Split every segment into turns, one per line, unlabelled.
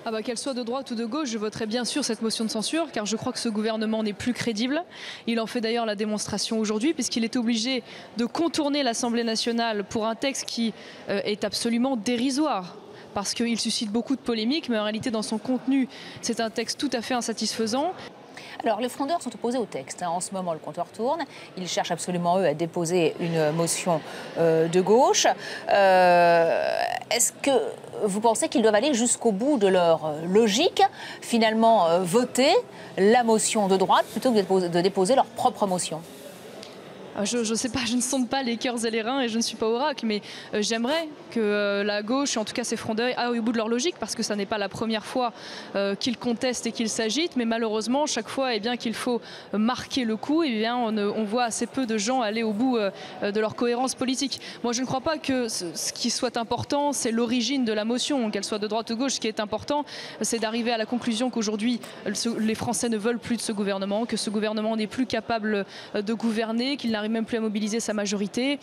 Ah bah, qu'elle soit de droite ou de gauche, je voterai bien sûr cette motion de censure, car je crois que ce gouvernement n'est plus crédible. Il en fait d'ailleurs la démonstration aujourd'hui, puisqu'il est obligé de contourner l'Assemblée nationale pour un texte qui est absolument dérisoire, parce qu'il suscite beaucoup de polémiques, mais en réalité dans son contenu, c'est un texte tout à fait insatisfaisant.
Alors, les frondeurs sont opposés au texte. En ce moment, le compteur tourne. Ils cherchent absolument, eux, à déposer une motion de gauche. Est-ce que vous pensez qu'ils doivent aller jusqu'au bout de leur logique, finalement voter la motion de droite plutôt que de déposer leur propre motion ?
Je ne sais pas, je ne sonde pas les cœurs et les reins et je ne suis pas oracle, mais j'aimerais que la gauche, en tout cas ses frondeurs, aillent au bout de leur logique, parce que ça n'est pas la première fois qu'ils contestent et qu'ils s'agitent, mais malheureusement, chaque fois qu'il faut marquer le coup, on voit assez peu de gens aller au bout de leur cohérence politique. Moi, je ne crois pas que ce qui soit important, c'est l'origine de la motion, qu'elle soit de droite ou de gauche. Ce qui est important, c'est d'arriver à la conclusion qu'aujourd'hui, les Français ne veulent plus de ce gouvernement, que ce gouvernement n'est plus capable de gouverner, qu'il n'arrive même plus à mobiliser sa majorité,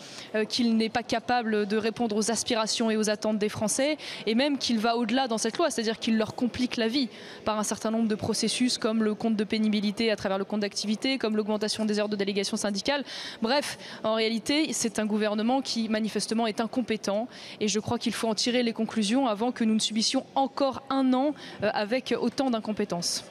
qu'il n'est pas capable de répondre aux aspirations et aux attentes des Français, et même qu'il va au-delà dans cette loi, c'est-à-dire qu'il leur complique la vie par un certain nombre de processus comme le compte de pénibilité à travers le compte d'activité, comme l'augmentation des heures de délégation syndicale. Bref, en réalité, c'est un gouvernement qui manifestement est incompétent, et je crois qu'il faut en tirer les conclusions avant que nous ne subissions encore un an avec autant d'incompétence.